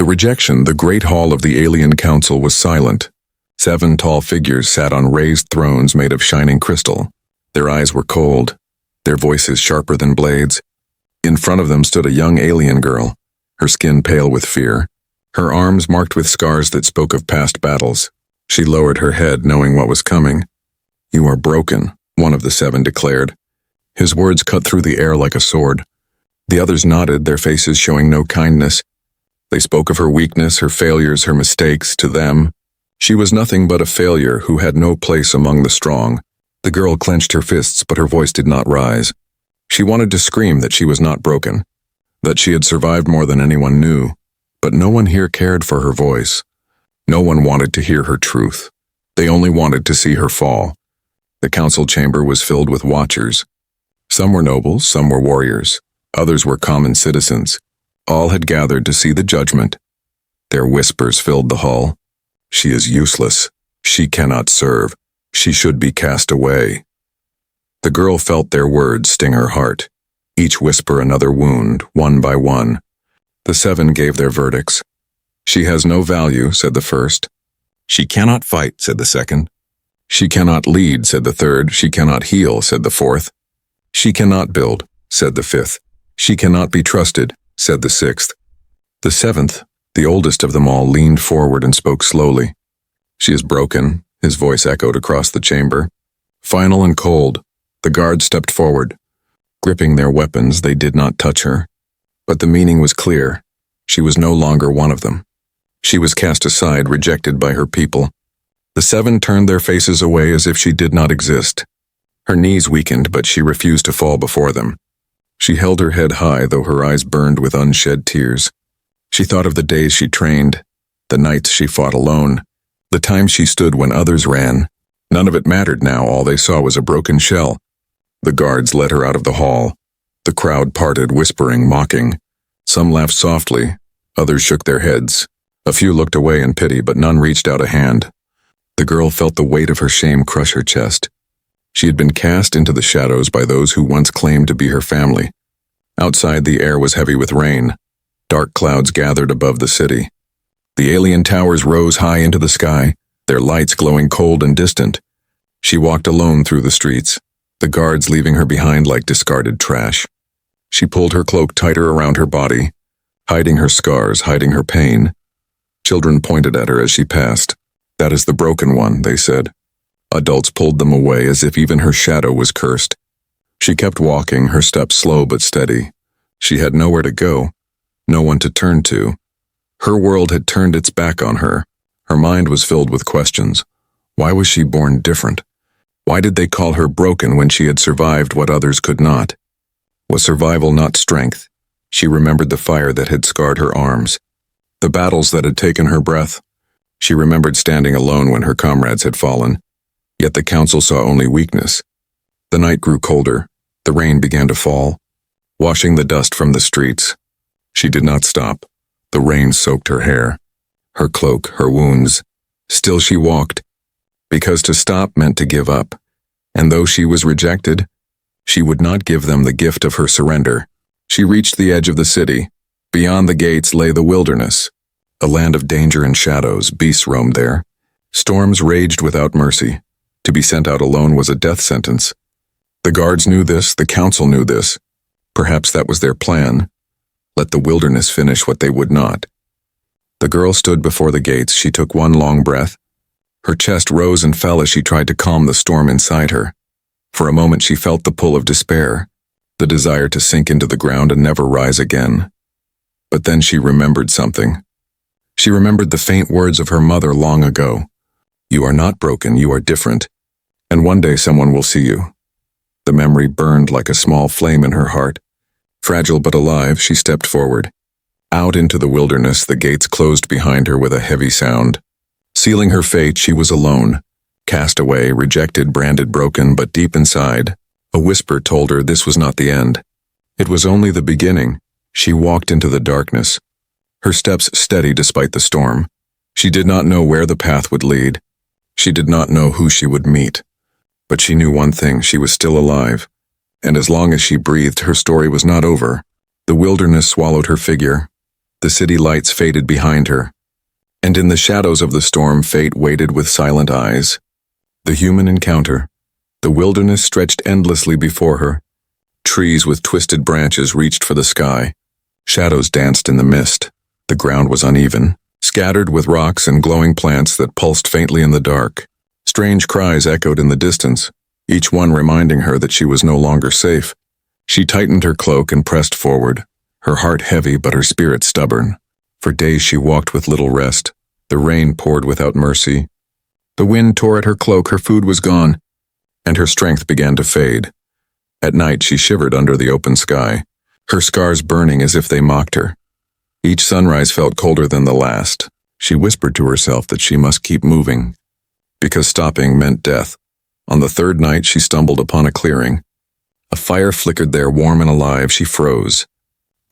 rejection, the great hall of the alien council was silent. 7 tall figures sat on raised thrones made of shining crystal. Their eyes were cold, their voices sharper than blades. In front of them stood a young alien girl, her skin pale with fear, her arms marked with scars that spoke of past battles. She lowered her head, knowing what was coming. "You are broken," one of the 7 declared. His words cut through the air like a sword. The others nodded, their faces showing no kindness. They spoke of her weakness, her failures, her mistakes. To them, she was nothing but a failure who had no place among the strong. The girl clenched her fists, but her voice did not rise. She wanted to scream that she was not broken, that she had survived more than anyone knew, but no one here cared for her voice. No one wanted to hear her truth. They only wanted to see her fall. The council chamber was filled with watchers. Some were nobles, some were warriors, others were common citizens. All had gathered to see the judgment. Their whispers filled the hall. "She is useless. She cannot serve. She should be cast away." The girl felt their words sting her heart, each whisper another wound, one by one. The 7 gave their verdicts. "She has no value," said the first. "She cannot fight," said the second. "She cannot lead," said the third. "She cannot heal," said the fourth. "She cannot build," said the fifth. "She cannot be trusted," said the sixth. The 7th, the oldest of them all, leaned forward and spoke slowly. "She is broken," his voice echoed across the chamber. Final and cold, the guards stepped forward. Gripping their weapons, they did not touch her. But the meaning was clear. She was no longer one of them. She was cast aside, rejected by her people. The 7 turned their faces away as if she did not exist. Her knees weakened, but she refused to fall before them. She held her head high, though her eyes burned with unshed tears. She thought of the days she trained, the nights she fought alone, the times she stood when others ran. None of it mattered now. All they saw was a broken shell. The guards led her out of the hall. The crowd parted, whispering, mocking. Some laughed softly, others shook their heads. A few looked away in pity, but none reached out a hand. The girl felt the weight of her shame crush her chest. She had been cast into the shadows by those who once claimed to be her family. Outside, the air was heavy with rain. Dark clouds gathered above the city. The alien towers rose high into the sky, their lights glowing cold and distant. She walked alone through the streets, the guards leaving her behind like discarded trash. She pulled her cloak tighter around her body, hiding her scars, hiding her pain. Children pointed at her as she passed. "That is the broken one," they said. Adults pulled them away as if even her shadow was cursed. She kept walking, her steps slow but steady. She had nowhere to go, no one to turn to. Her world had turned its back on her. Her mind was filled with questions. Why was she born different? Why did they call her broken when she had survived what others could not? Was survival not strength? She remembered the fire that had scarred her arms, the battles that had taken her breath. She remembered standing alone when her comrades had fallen. Yet the council saw only weakness. The night grew colder. The rain began to fall, washing the dust from the streets. She did not stop. The rain soaked her hair, her cloak, her wounds. Still she walked, because to stop meant to give up. And though she was rejected, she would not give them the gift of her surrender. She reached the edge of the city. Beyond the gates lay the wilderness, a land of danger and shadows. Beasts roamed there. Storms raged without mercy. To be sent out alone was a death sentence. The guards knew this, the council knew this. Perhaps that was their plan. Let the wilderness finish what they would not. The girl stood before the gates. She took one long breath. Her chest rose and fell as she tried to calm the storm inside her. For a moment she felt the pull of despair, the desire to sink into the ground and never rise again. But then she remembered something. She remembered the faint words of her mother long ago. "You are not broken, you are different. And one day someone will see you." The memory burned like a small flame in her heart. Fragile but alive, she stepped forward. Out into the wilderness, the gates closed behind her with a heavy sound. Sealing her fate, she was alone. Cast away, rejected, branded, broken, but deep inside, a whisper told her this was not the end. It was only the beginning. She walked into the darkness, her steps steady despite the storm. She did not know where the path would lead. She did not know who she would meet. But she knew one thing: she was still alive. And as long as she breathed, her story was not over. The wilderness swallowed her figure. The city lights faded behind her, and in the shadows of the storm fate waited with silent eyes. The human encounter. The wilderness stretched endlessly before her. Trees with twisted branches reached for the sky. Shadows danced in the mist. The ground was uneven, scattered with rocks and glowing plants that pulsed faintly in the dark. Strange cries echoed in the distance, each one reminding her that she was no longer safe. She tightened her cloak and pressed forward, her heart heavy but her spirit stubborn. For days she walked with little rest. The rain poured without mercy. The wind tore at her cloak, her food was gone, and her strength began to fade. At night she shivered under the open sky, her scars burning as if they mocked her. Each sunrise felt colder than the last. She whispered to herself that she must keep moving, because stopping meant death. On the third night she stumbled upon a clearing. A fire flickered there, warm and alive. She froze.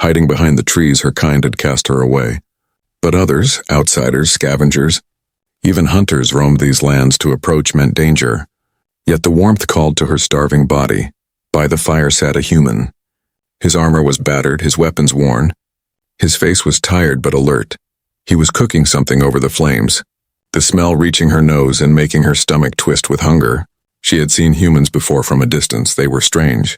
Hiding behind the trees, her kind had cast her away. But others, outsiders, scavengers, even hunters roamed these lands. To approach meant danger. Yet the warmth called to her starving body. By the fire sat a human. His armor was battered, his weapons worn. His face was tired but alert. He was cooking something over the flames, the smell reaching her nose and making her stomach twist with hunger. She had seen humans before from a distance. They were strange,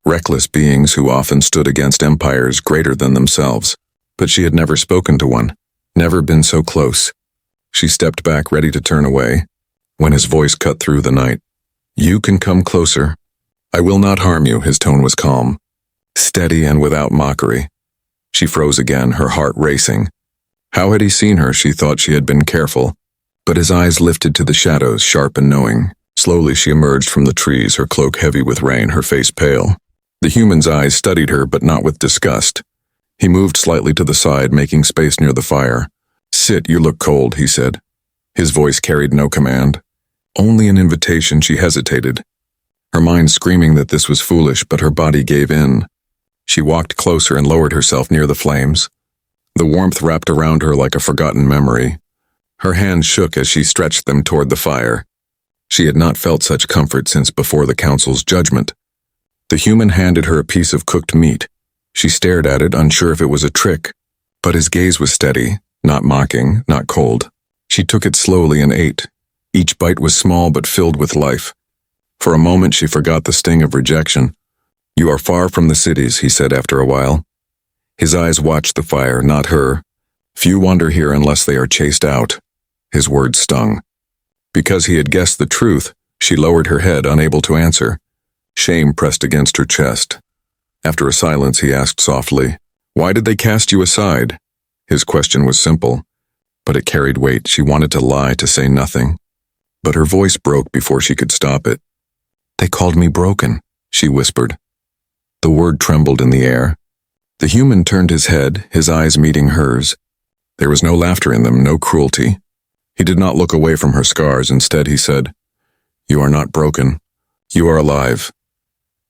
reckless beings who often stood against empires greater than themselves. But she had never spoken to one, never been so close. She stepped back, ready to turn away, when his voice cut through the night. "You can come closer. I will not harm you." His tone was calm, steady and without mockery. She froze again, her heart racing. How had he seen her? She thought she had been careful, but his eyes lifted to the shadows, sharp and knowing. Slowly she emerged from the trees, her cloak heavy with rain, her face pale. The human's eyes studied her, but not with disgust. He moved slightly to the side, making space near the fire. "Sit, you look cold," he said. His voice carried no command, only an invitation. She hesitated, her mind screaming that this was foolish, but her body gave in. She walked closer and lowered herself near the flames. The warmth wrapped around her like a forgotten memory. Her hands shook as she stretched them toward the fire. She had not felt such comfort since before the council's judgment. The human handed her a piece of cooked meat. She stared at it, unsure if it was a trick, but his gaze was steady, not mocking, not cold. She took it slowly and ate. Each bite was small but filled with life. For a moment she forgot the sting of rejection. "You are far from the cities," he said after a while. His eyes watched the fire, not her. "Few wander here unless they are chased out." His words stung. Because he had guessed the truth, she lowered her head, unable to answer. Shame pressed against her chest. After a silence, he asked softly, "Why did they cast you aside?" His question was simple, but it carried weight. She wanted to lie, to say nothing, but her voice broke before she could stop it. "They called me broken," she whispered. The word trembled in the air. The human turned his head, his eyes meeting hers. There was no laughter in them, no cruelty. He did not look away from her scars. Instead, he said, "You are not broken. You are alive."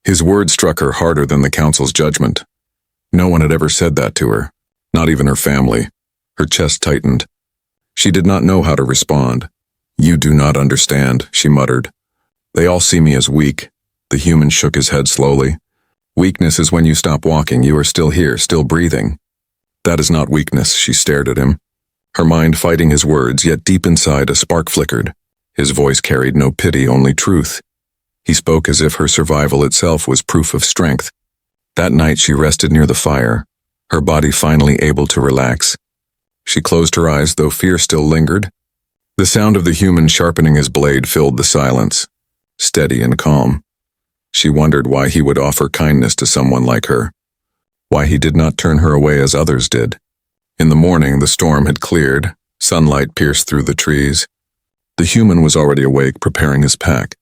His words struck her harder than the council's judgment. No one had ever said that to her, not even her family. Her chest tightened. She did not know how to respond. "You do not understand," she muttered. "They all see me as weak." The human shook his head slowly. "Weakness is when you stop walking. You are still here, still breathing." "That is not weakness." She stared at him, her mind fighting his words, yet deep inside a spark flickered. His voice carried no pity, only truth. He spoke as if her survival itself was proof of strength. That night she rested near the fire, her body finally able to relax. She closed her eyes, though fear still lingered. The sound of the human sharpening his blade filled the silence, steady and calm. She wondered why he would offer kindness to someone like her, why he did not turn her away as others did. In the morning, the storm had cleared, sunlight pierced through the trees. The human was already awake, preparing his pack.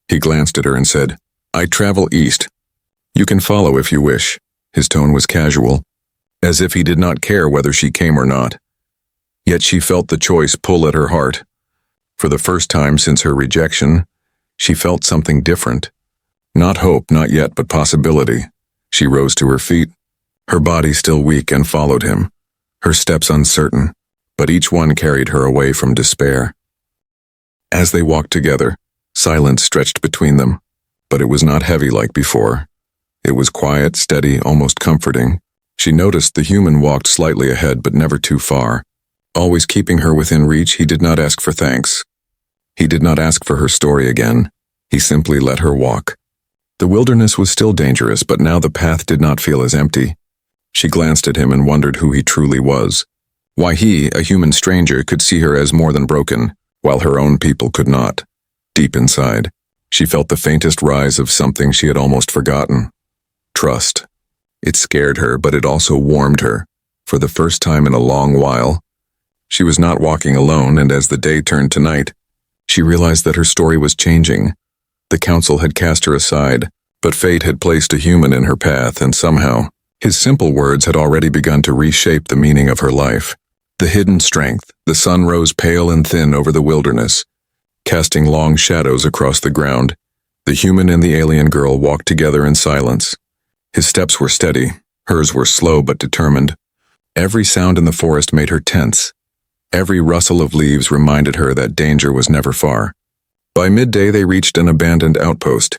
He glanced at her and said, "I travel east. You can follow if you wish." His tone was casual, as if he did not care whether she came or not. Yet she felt the choice pull at her heart. For the first time since her rejection, she felt something different. Not hope, not yet, but possibility. She rose to her feet, her body still weak, and followed him, her steps uncertain, but each one carried her away from despair. As they walked together, silence stretched between them, but it was not heavy like before. It was quiet, steady, almost comforting. She noticed the human walked slightly ahead but never too far. Always keeping her within reach, he did not ask for thanks. He did not ask for her story again. He simply let her walk. The wilderness was still dangerous, but now the path did not feel as empty. She glanced at him and wondered who he truly was. Why he, a human stranger, could see her as more than broken, while her own people could not. Deep inside, she felt the faintest rise of something she had almost forgotten. Trust. It scared her, but it also warmed her. For the first time in a long while, she was not walking alone, and as the day turned to night, she realized that her story was changing. The council had cast her aside, but fate had placed a human in her path, and somehow, his simple words had already begun to reshape the meaning of her life. The hidden strength. The sun rose pale and thin over the wilderness, casting long shadows across the ground. The human and the alien girl walked together in silence. His steps were steady, hers were slow but determined. Every sound in the forest made her tense. Every rustle of leaves reminded her that danger was never far. By midday they reached an abandoned outpost.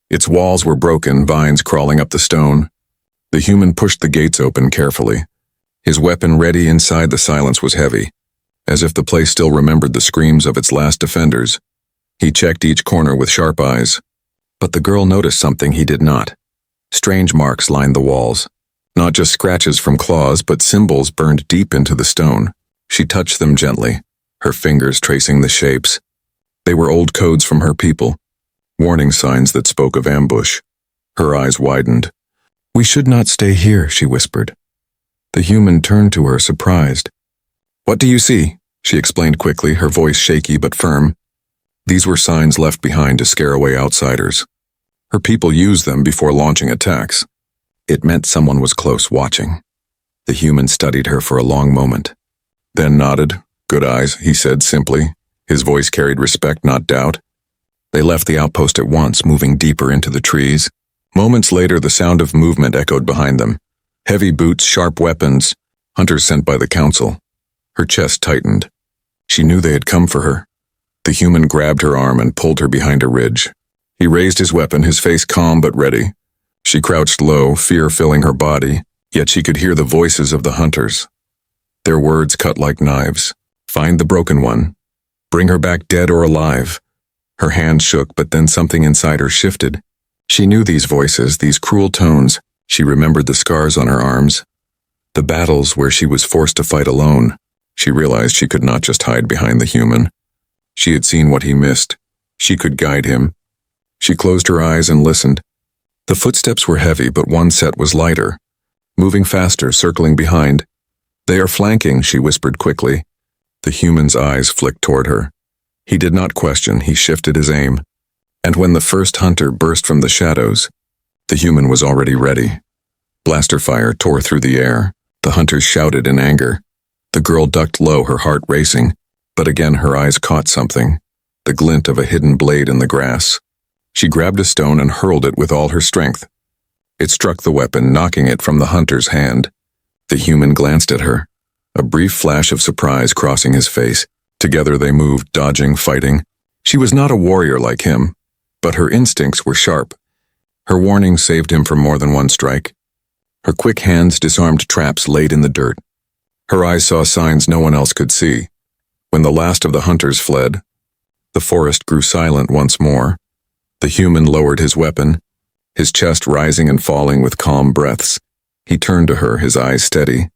Its walls were broken, vines crawling up the stone. The human pushed the gates open carefully. His weapon ready inside, the silence was heavy, as if the place still remembered the screams of its last defenders. He checked each corner with sharp eyes. But the girl noticed something he did not. Strange marks lined the walls. Not just scratches from claws, but symbols burned deep into the stone. She touched them gently, her fingers tracing the shapes. They were old codes from her people, warning signs that spoke of ambush. Her eyes widened. "We should not stay here," she whispered. The human turned to her, surprised. "What do you see?" she explained quickly, her voice shaky but firm. These were signs left behind to scare away outsiders. Her people used them before launching attacks. It meant someone was close, watching. The human studied her for a long moment, then nodded. "Good eyes," he said simply. His voice carried respect, not doubt. They left the outpost at once, moving deeper into the trees. Moments later, the sound of movement echoed behind them. Heavy boots, sharp weapons, hunters sent by the council. Her chest tightened. She knew they had come for her. The human grabbed her arm and pulled her behind a ridge. He raised his weapon, his face calm but ready. She crouched low, fear filling her body, yet she could hear the voices of the hunters. Their words cut like knives. "Find the broken one. Bring her back dead or alive." Her hand shook, but then something inside her shifted. She knew these voices, these cruel tones. She remembered the scars on her arms, the battles where she was forced to fight alone. She realized she could not just hide behind the human. She had seen what he missed. She could guide him. She closed her eyes and listened. The footsteps were heavy, but one set was lighter, moving faster, circling behind. "They are flanking," she whispered quickly. The human's eyes flicked toward her. He did not question, he shifted his aim. And when the first hunter burst from the shadows, the human was already ready. Blaster fire tore through the air. The hunters shouted in anger. The girl ducked low, her heart racing, but again her eyes caught something, the glint of a hidden blade in the grass. She grabbed a stone and hurled it with all her strength. It struck the weapon, knocking it from the hunter's hand. The human glanced at her, a brief flash of surprise crossing his face. Together they moved, dodging, fighting. She was not a warrior like him, but her instincts were sharp. Her warning saved him from more than one strike. Her quick hands disarmed traps laid in the dirt. Her eyes saw signs no one else could see. When the last of the hunters fled, the forest grew silent once more. The human lowered his weapon, his chest rising and falling with calm breaths. He turned to her, his eyes steady.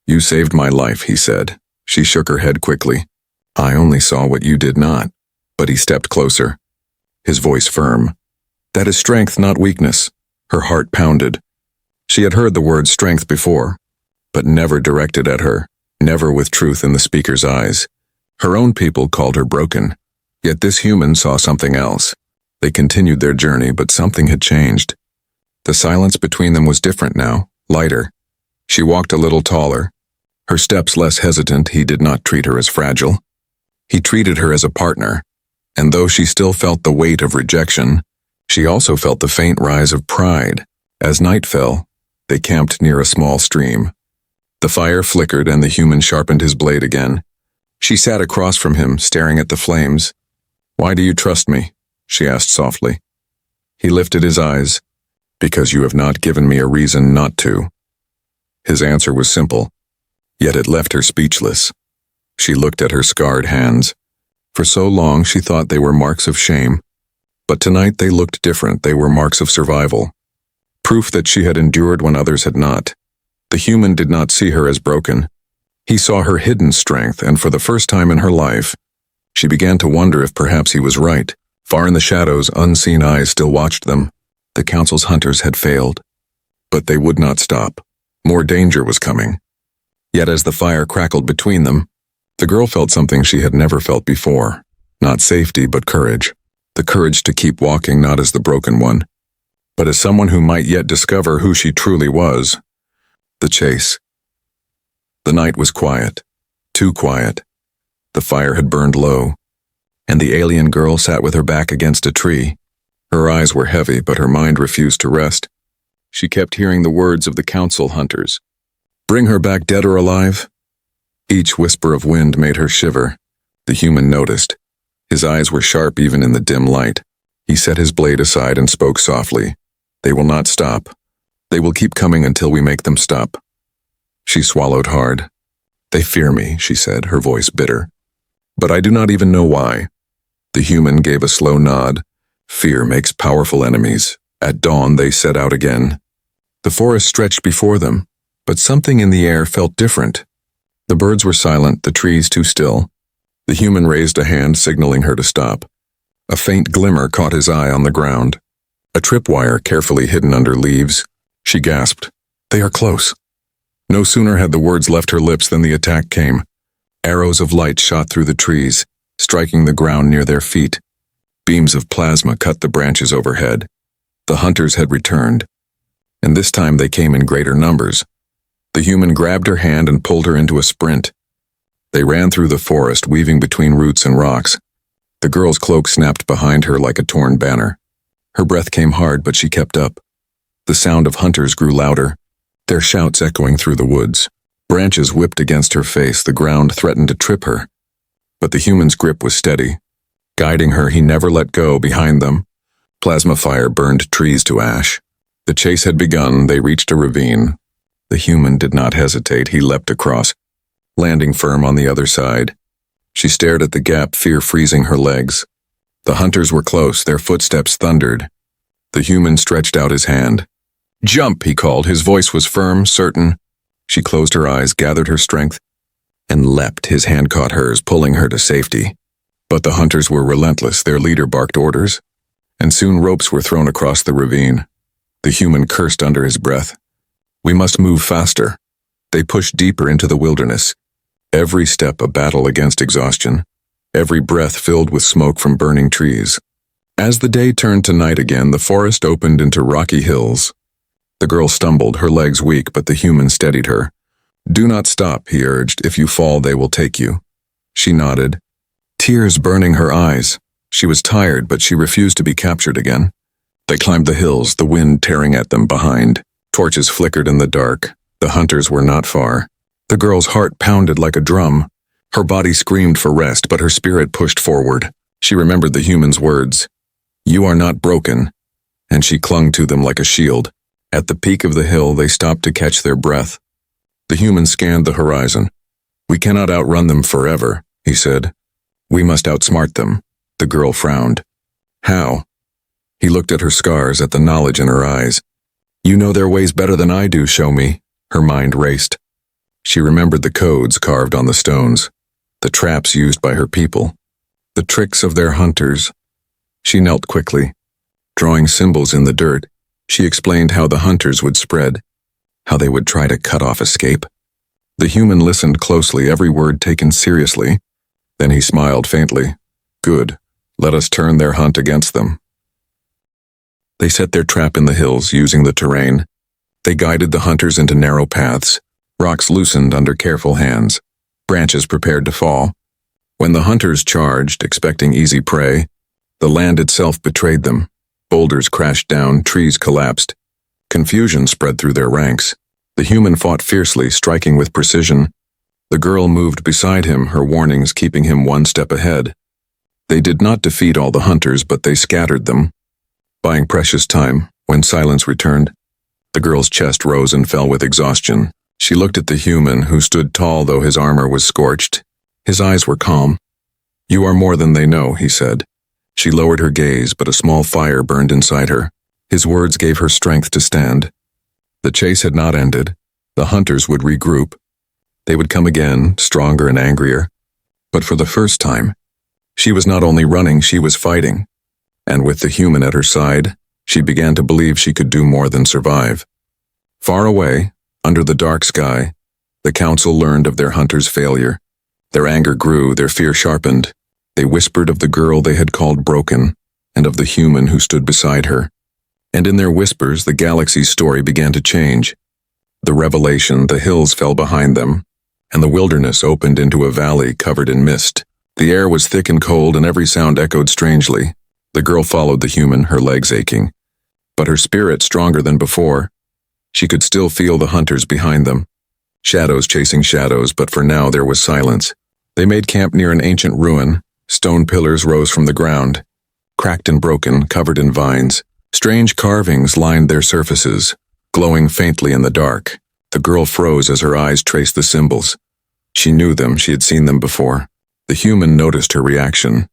"You saved my life," he said. She shook her head quickly. "I only saw what you did not." But he stepped closer, his voice firm. "That is strength, not weakness." Her heart pounded. She had heard the word strength before, but never directed at her, never with truth in the speaker's eyes. Her own people called her broken, yet this human saw something else. They continued their journey, but something had changed. The silence between them was different now, lighter. She walked a little taller, her steps less hesitant. He did not treat her as fragile. He treated her as a partner, and though she still felt the weight of rejection, she also felt the faint rise of pride. As night fell, they camped near a small stream. The fire flickered and the human sharpened his blade again. She sat across from him, staring at the flames. "Why do you trust me?" she asked softly. He lifted his eyes. "Because you have not given me a reason not to." His answer was simple, yet it left her speechless. She looked at her scarred hands. For so long she thought they were marks of shame, but tonight they looked different. They were marks of survival. Proof that she had endured when others had not. The human did not see her as broken. He saw her hidden strength, and for the first time in her life, she began to wonder if perhaps he was right. Far in the shadows, unseen eyes still watched them. The council's hunters had failed. But they would not stop. More danger was coming. Yet as the fire crackled between them, the girl felt something she had never felt before. Not safety, but courage. The courage to keep walking not as the broken one, but as someone who might yet discover who she truly was. The chase. The night was quiet. Too quiet. The fire had burned low, and the alien girl sat with her back against a tree. Her eyes were heavy, but her mind refused to rest. She kept hearing the words of the council hunters. Bring her back dead or alive? Each whisper of wind made her shiver. The human noticed. His eyes were sharp even in the dim light. He set his blade aside and spoke softly. They will not stop. They will keep coming until we make them stop. She swallowed hard. They fear me, she said, her voice bitter. But I do not even know why. The human gave a slow nod. Fear makes powerful enemies. At dawn they set out again. The forest stretched before them, but something in the air felt different. The birds were silent, the trees too still. The human raised a hand, signaling her to stop. A faint glimmer caught his eye on the ground. A tripwire carefully hidden under leaves. She gasped. They are close. No sooner had the words left her lips than the attack came. Arrows of light shot through the trees, striking the ground near their feet. Beams of plasma cut the branches overhead. The hunters had returned, and this time they came in greater numbers. The human grabbed her hand and pulled her into a sprint. They ran through the forest, weaving between roots and rocks. The girl's cloak snapped behind her like a torn banner. Her breath came hard, but she kept up. The sound of hunters grew louder, their shouts echoing through the woods. Branches whipped against her face, the ground threatened to trip her. But the human's grip was steady. Guiding her, he never let go. Behind them, plasma fire burned trees to ash. The chase had begun. They reached a ravine. The human did not hesitate. He leapt across, landing firm on the other side. She stared at the gap, fear freezing her legs. The hunters were close. Their footsteps thundered. The human stretched out his hand. Jump, he called. His voice was firm, certain. She closed her eyes, gathered her strength, and leapt. His hand caught hers, pulling her to safety. But the hunters were relentless. Their leader barked orders, and soon ropes were thrown across the ravine. The human cursed under his breath. We must move faster. They pushed deeper into the wilderness. Every step a battle against exhaustion. Every breath filled with smoke from burning trees. As the day turned to night again, the forest opened into rocky hills. The girl stumbled, her legs weak, but the human steadied her. Do not stop, he urged. If you fall, they will take you. She nodded, tears burning her eyes. She was tired, but she refused to be captured again. They climbed the hills, the wind tearing at them behind. Torches flickered in the dark. The hunters were not far. The girl's heart pounded like a drum. Her body screamed for rest, but her spirit pushed forward. She remembered the human's words. You are not broken. And she clung to them like a shield. At the peak of the hill, they stopped to catch their breath. The human scanned the horizon. We cannot outrun them forever, he said. We must outsmart them. The girl frowned. How? He looked at her scars, at the knowledge in her eyes. You know their ways better than I do, show me. Her mind raced. She remembered the codes carved on the stones, the traps used by her people, the tricks of their hunters. She knelt quickly, drawing symbols in the dirt. She explained how the hunters would spread, how they would try to cut off escape. The human listened closely, every word taken seriously. Then he smiled faintly. Good. Let us turn their hunt against them. They set their trap in the hills, using the terrain. They guided the hunters into narrow paths. Rocks loosened under careful hands. Branches prepared to fall. When the hunters charged, expecting easy prey, the land itself betrayed them. Boulders crashed down, trees collapsed. Confusion spread through their ranks. The human fought fiercely, striking with precision. The girl moved beside him, her warnings keeping him one step ahead. They did not defeat all the hunters, but they scattered them. Buying precious time, when silence returned, the girl's chest rose and fell with exhaustion. She looked at the human, who stood tall though his armor was scorched. His eyes were calm. "You are more than they know," he said. She lowered her gaze, but a small fire burned inside her. His words gave her strength to stand. The chase had not ended. The hunters would regroup. They would come again, stronger and angrier. But for the first time, she was not only running, she was fighting. And with the human at her side, she began to believe she could do more than survive. Far away, under the dark sky, the council learned of their hunter's failure. Their anger grew, their fear sharpened. They whispered of the girl they had called broken, and of the human who stood beside her. And in their whispers, the galaxy's story began to change. The revelation, the hills fell behind them, and the wilderness opened into a valley covered in mist. The air was thick and cold, and every sound echoed strangely. The girl followed the human, her legs aching. But her spirit stronger than before. She could still feel the hunters behind them. Shadows chasing shadows, but for now there was silence. They made camp near an ancient ruin. Stone pillars rose from the ground, cracked and broken, covered in vines. Strange carvings lined their surfaces, glowing faintly in the dark. The girl froze as her eyes traced the symbols. She knew them, she had seen them before. The human noticed her reaction.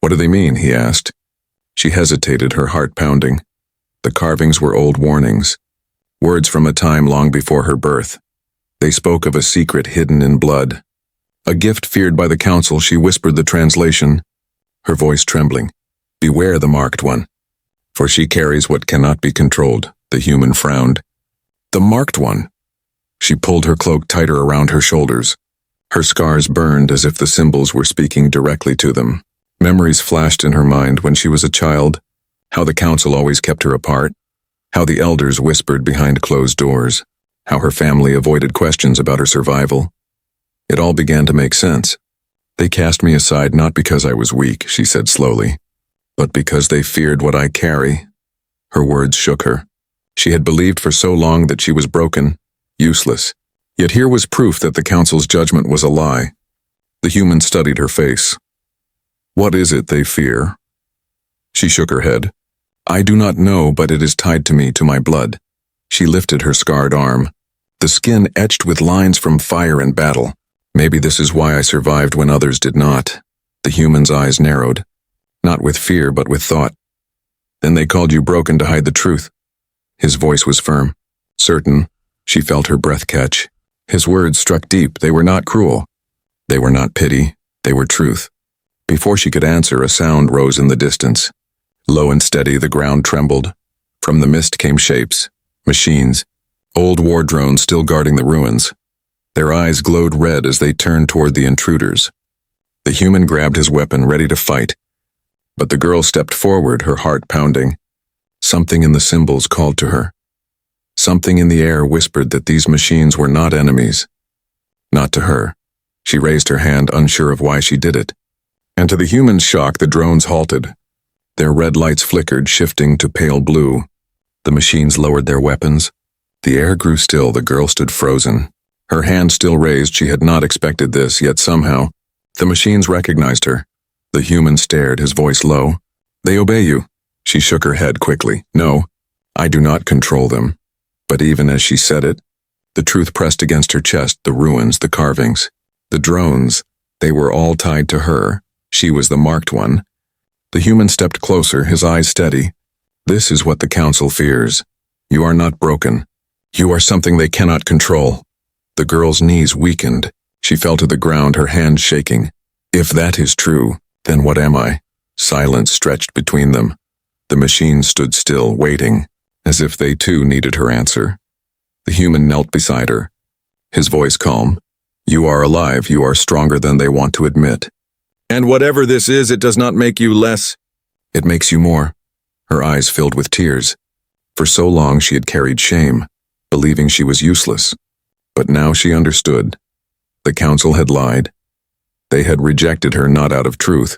"What do they mean?" he asked. She hesitated, her heart pounding. The carvings were old warnings, words from a time long before her birth. They spoke of a secret hidden in blood. A gift feared by the council. She whispered the translation, her voice trembling. "Beware the marked one, for she carries what cannot be controlled." The human frowned. "The marked one." She pulled her cloak tighter around her shoulders. Her scars burned as if the symbols were speaking directly to them. Memories flashed in her mind when she was a child, how the council always kept her apart, how the elders whispered behind closed doors, how her family avoided questions about her survival. It all began to make sense. "They cast me aside not because I was weak," she said slowly, "but because they feared what I carry." Her words shook her. She had believed for so long that she was broken, useless. Yet here was proof that the council's judgment was a lie. The human studied her face. "What is it they fear?" She shook her head. "I do not know, but it is tied to me, to my blood." She lifted her scarred arm, the skin etched with lines from fire and battle. "Maybe this is why I survived when others did not." The human's eyes narrowed, not with fear but with thought. "Then they called you broken to hide the truth." His voice was firm, certain. She felt her breath catch. His words struck deep. They were not cruel. They were not pity. They were truth. Before she could answer, a sound rose in the distance. Low and steady, the ground trembled. From the mist came shapes, machines, old war drones still guarding the ruins. Their eyes glowed red as they turned toward the intruders. The human grabbed his weapon, ready to fight. But the girl stepped forward, her heart pounding. Something in the symbols called to her. Something in the air whispered that these machines were not enemies. Not to her. She raised her hand, unsure of why she did it. And to the human's shock, the drones halted. Their red lights flickered, shifting to pale blue. The machines lowered their weapons. The air grew still. The girl stood frozen. Her hand still raised. She had not expected this, yet somehow, the machines recognized her. The human stared, his voice low. "They obey you." She shook her head quickly. "No, I do not control them." But even as she said it, the truth pressed against her chest, the ruins, the carvings, the drones, they were all tied to her. She was the marked one. The human stepped closer, his eyes steady. "This is what the council fears. You are not broken. You are something they cannot control." The girl's knees weakened. She fell to the ground, her hands shaking. "If that is true, then what am I?" Silence stretched between them. The machine stood still, waiting, as if they too needed her answer. The human knelt beside her, his voice calm. "You are alive. You are stronger than they want to admit. And whatever this is, it does not make you less. It makes you more." Her eyes filled with tears. For so long she had carried shame, believing she was useless. But now she understood. The council had lied. They had rejected her not out of truth,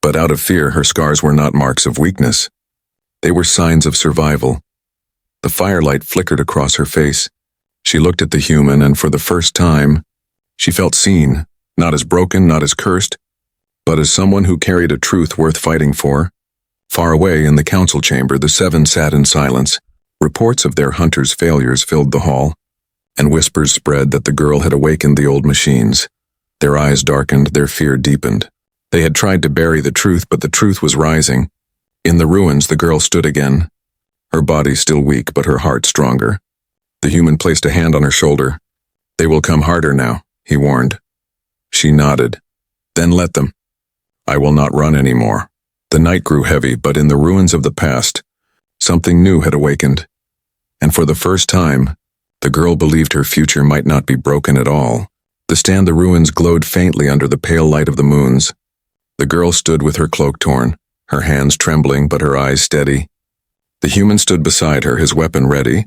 but out of fear. Her scars were not marks of weakness. They were signs of survival. The firelight flickered across her face. She looked at the human, and for the first time, she felt seen, not as broken, not as cursed, but as someone who carried a truth worth fighting for. Far away in the council chamber, the seven sat in silence. Reports of their hunters' failures filled the hall. and whispers spread that the girl had awakened the old machines. Their eyes darkened, their fear deepened. They had tried to bury the truth, but the truth was rising. In the ruins, the girl stood again, her body still weak, but her heart stronger. The human placed a hand on her shoulder. "They will come harder now," he warned. She nodded. "Then let them. I will not run anymore." The night grew heavy, but in the ruins of the past, something new had awakened. And for the first time, the girl believed her future might not be broken at all. The ruins glowed faintly under the pale light of the moons. The girl stood with her cloak torn, her hands trembling but her eyes steady. The human stood beside her, his weapon ready.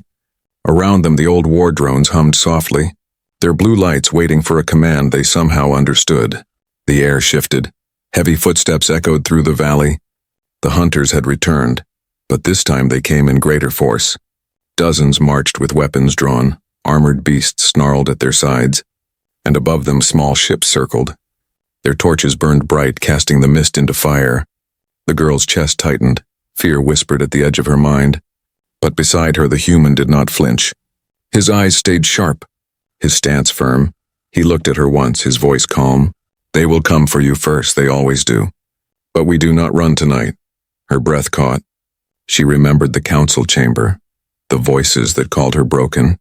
Around them the old war drones hummed softly, their blue lights waiting for a command they somehow understood. The air shifted. Heavy footsteps echoed through the valley. The hunters had returned, but this time they came in greater force. Dozens marched with weapons drawn, armored beasts snarled at their sides, and above them small ships circled. Their torches burned bright, casting the mist into fire. The girl's chest tightened, fear whispered at the edge of her mind. But beside her the human did not flinch. His eyes stayed sharp, his stance firm. He looked at her once, his voice calm. "They will come for you first, they always do. But we do not run tonight." Her breath caught. She remembered the council chamber, the voices that called her broken,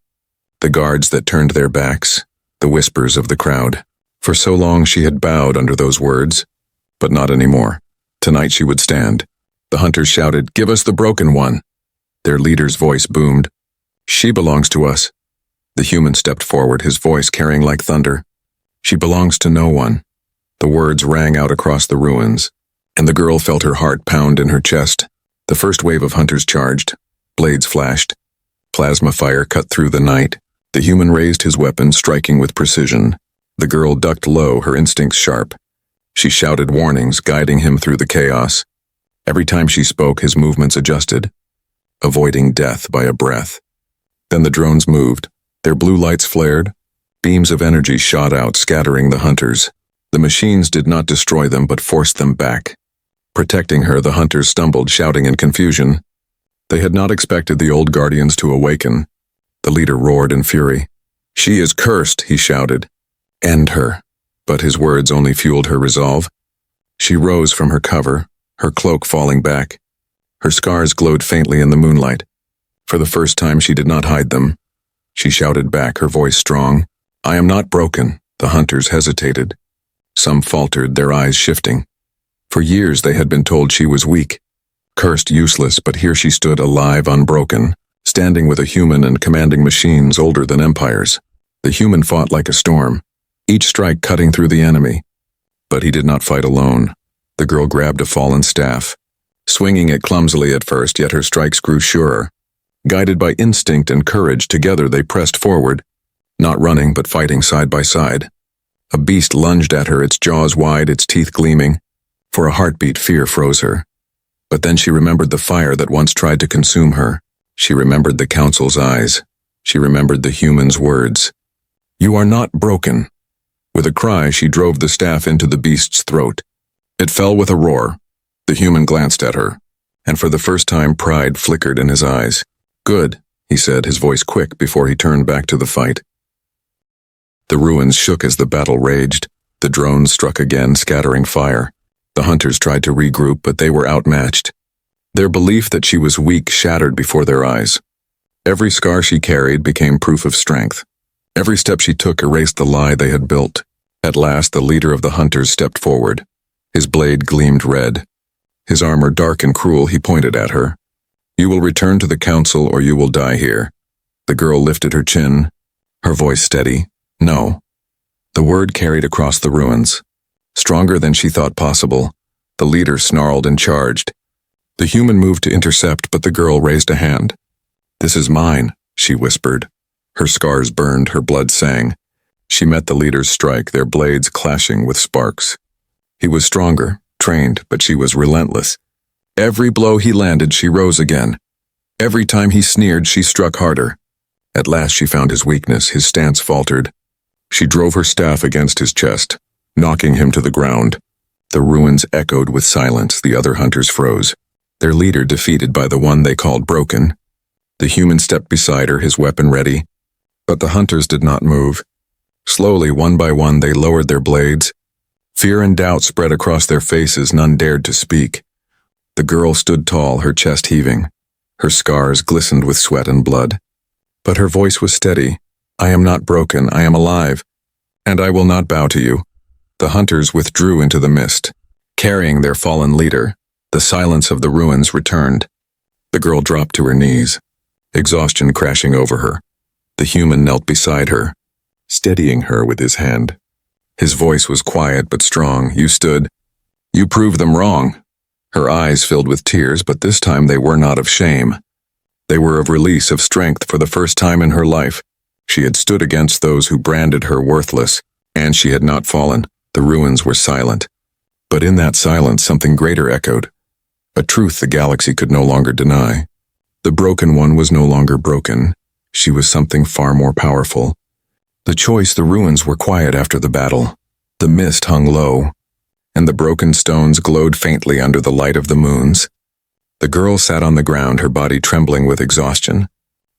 the guards that turned their backs, the whispers of the crowd. For so long she had bowed under those words, but not anymore. Tonight she would stand. The hunters shouted, "Give us the broken one." Their leader's voice boomed, "She belongs to us." The human stepped forward, his voice carrying like thunder. "She belongs to no one." The words rang out across the ruins, and the girl felt her heart pound in her chest. The first wave of hunters charged. Blades flashed. Plasma fire cut through the night. The human raised his weapon, striking with precision. The girl ducked low, her instincts sharp. She shouted warnings, guiding him through the chaos. Every time she spoke, his movements adjusted, avoiding death by a breath. Then the drones moved. Their blue lights flared. Beams of energy shot out, scattering the hunters. The machines did not destroy them, but forced them back. Protecting her, the hunters stumbled, shouting in confusion. They had not expected the old guardians to awaken. The leader roared in fury. "She is cursed," he shouted. "End her." But his words only fueled her resolve. She rose from her cover, her cloak falling back. Her scars glowed faintly in the moonlight. For the first time she did not hide them. She shouted back, her voice strong. "I am not broken." The hunters hesitated. Some faltered, their eyes shifting. For years they had been told she was weak, cursed, useless, but here she stood alive, unbroken, standing with a human and commanding machines older than empires. The human fought like a storm, each strike cutting through the enemy. But he did not fight alone. The girl grabbed a fallen staff, swinging it clumsily at first, yet her strikes grew surer. Guided by instinct and courage, together they pressed forward, not running but fighting side by side. A beast lunged at her, its jaws wide, its teeth gleaming. For a heartbeat, fear froze her. But then she remembered the fire that once tried to consume her. She remembered the council's eyes. She remembered the human's words. "You are not broken." With a cry, she drove the staff into the beast's throat. It fell with a roar. The human glanced at her, and for the first time pride flickered in his eyes. "Good," he said, his voice quick before he turned back to the fight. The ruins shook as the battle raged. The drones struck again, scattering fire. The hunters tried to regroup, but they were outmatched. Their belief that she was weak shattered before their eyes. Every scar she carried became proof of strength. Every step she took erased the lie they had built. At last, the leader of the hunters stepped forward. His blade gleamed red. His armor dark and cruel, he pointed at her. "You will return to the council or you will die here." The girl lifted her chin, her voice steady. "No." The word carried across the ruins. Stronger than she thought possible, the leader snarled and charged. The human moved to intercept, but the girl raised a hand. "This is mine," she whispered. Her scars burned, her blood sang. She met the leader's strike, their blades clashing with sparks. He was stronger, trained, but she was relentless. Every blow he landed, she rose again. Every time he sneered, she struck harder. At last she found his weakness, his stance faltered. She drove her staff against his chest, knocking him to the ground. The ruins echoed with silence, the other hunters froze. Their leader defeated by the one they called broken. The human stepped beside her, his weapon ready. But the hunters did not move. Slowly, one by one, they lowered their blades. Fear and doubt spread across their faces, none dared to speak. The girl stood tall, her chest heaving. Her scars glistened with sweat and blood. But her voice was steady. I am not broken, I am alive, and I will not bow to you. The hunters withdrew into the mist. Carrying their fallen leader, the silence of the ruins returned. The girl dropped to her knees, exhaustion crashing over her. The human knelt beside her, steadying her with his hand. His voice was quiet but strong. You stood. You proved them wrong. Her eyes filled with tears, but this time they were not of shame. They were of release, of strength. For the first time in her life, she had stood against those who branded her worthless, and she had not fallen. The ruins were silent. But in that silence, something greater echoed. A truth the galaxy could no longer deny. The broken one was no longer broken. She was something far more powerful. The ruins were quiet after the battle. The mist hung low, and the broken stones glowed faintly under the light of the moons. The girl sat on the ground, her body trembling with exhaustion,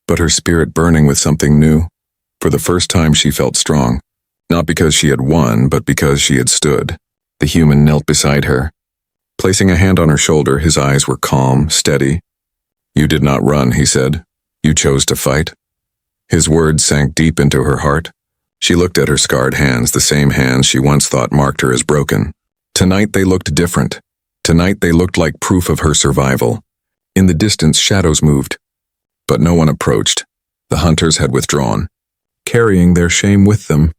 but her spirit burning with something new. For the first time she felt strong, not because she had won, but because she had stood. The human knelt beside her. Placing a hand on her shoulder, his eyes were calm, steady. You did not run, he said. You chose to fight. His words sank deep into her heart. She looked at her scarred hands, the same hands she once thought marked her as broken. Tonight they looked different. Tonight they looked like proof of her survival. In the distance, shadows moved. But no one approached. The hunters had withdrawn, carrying their shame with them.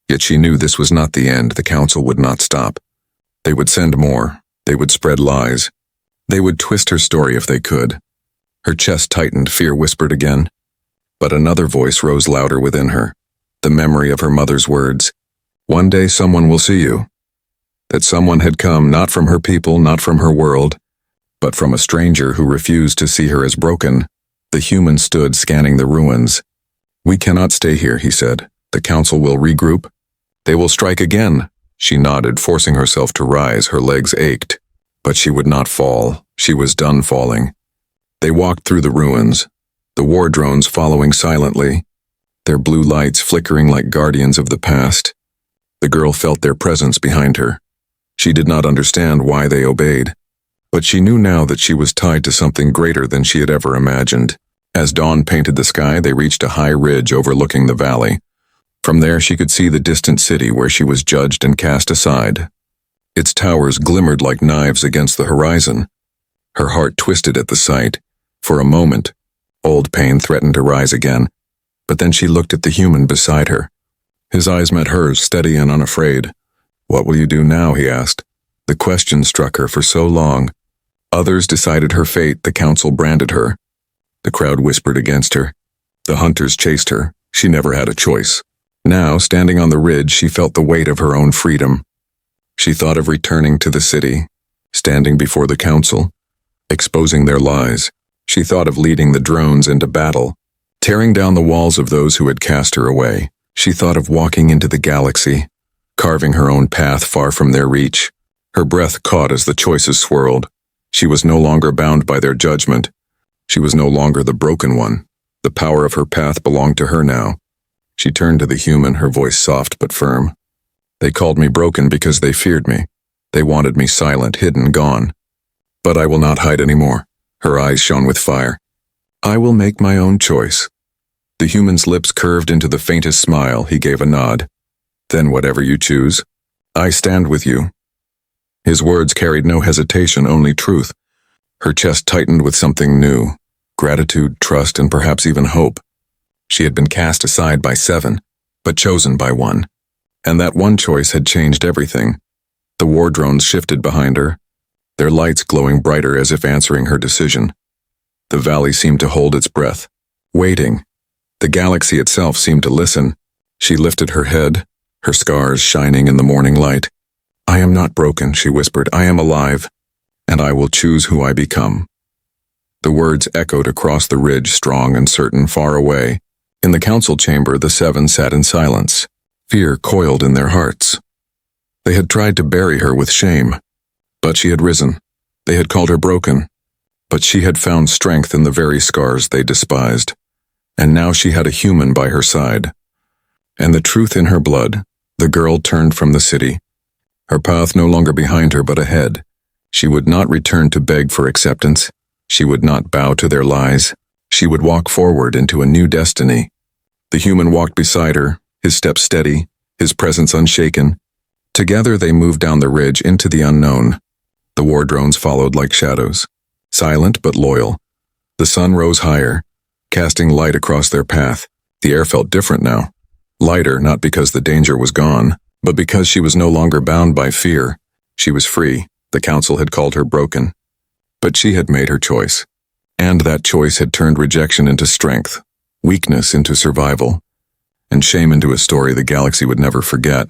Yet she knew this was not the end. The council would not stop. They would send more. They would spread lies. They would twist her story if they could. Her chest tightened, fear whispered again. But another voice rose louder within her. The memory of her mother's words. One day someone will see you. That someone had come not from her people, not from her world, but from a stranger who refused to see her as broken. The human stood scanning the ruins. We cannot stay here, he said. The council will regroup. They will strike again. She nodded, forcing herself to rise. Her legs ached. But she would not fall. She was done falling. They walked through the ruins, the war drones following silently, their blue lights flickering like guardians of the past. The girl felt their presence behind her. She did not understand why they obeyed, but she knew now that she was tied to something greater than she had ever imagined. As dawn painted the sky, they reached a high ridge overlooking the valley. From there she could see the distant city where she was judged and cast aside. Its towers glimmered like knives against the horizon. Her heart twisted at the sight. For a moment, old pain threatened to rise again, but then she looked at the human beside her. His eyes met hers, steady and unafraid. What will you do now, he asked. The question struck her for so long. Others decided her fate, the council branded her. The crowd whispered against her. The hunters chased her. She never had a choice. Now, standing on the ridge, she felt the weight of her own freedom. She thought of returning to the city, standing before the council, exposing their lies. She thought of leading the drones into battle, tearing down the walls of those who had cast her away. She thought of walking into the galaxy, carving her own path far from their reach. Her breath caught as the choices swirled. She was no longer bound by their judgment. She was no longer the broken one. The power of her path belonged to her now. She turned to the human, her voice soft but firm. They called me broken because they feared me. They wanted me silent, hidden, gone. But I will not hide anymore. Her eyes shone with fire. I will make my own choice. The human's lips curved into the faintest smile. He gave a nod. Then whatever you choose, I stand with you. His words carried no hesitation, only truth. Her chest tightened with something new. Gratitude, trust, and perhaps even hope. She had been cast aside by 7, but chosen by 1. And that one choice had changed everything. The war drones shifted behind her, their lights glowing brighter as if answering her decision. The valley seemed to hold its breath, waiting. The galaxy itself seemed to listen. She lifted her head, her scars shining in the morning light. I am not broken, she whispered. I am alive, and I will choose who I become. The words echoed across the ridge, strong and certain, far away. In the council chamber, the 7 sat in silence. Fear coiled in their hearts. They had tried to bury her with shame, but she had risen. They had called her broken, but she had found strength in the very scars they despised. And now she had a human by her side. And the truth in her blood, the girl turned from the city. Her path no longer behind her but ahead. She would not return to beg for acceptance. She would not bow to their lies. She would walk forward into a new destiny. The human walked beside her, his steps steady, his presence unshaken. Together they moved down the ridge into the unknown. The war drones followed like shadows, silent but loyal. The sun rose higher, casting light across their path. The air felt different now. Lighter, not because the danger was gone, but because she was no longer bound by fear. She was free. The council had called her broken. But she had made her choice. And that choice had turned rejection into strength, weakness into survival, and shame into a story the galaxy would never forget.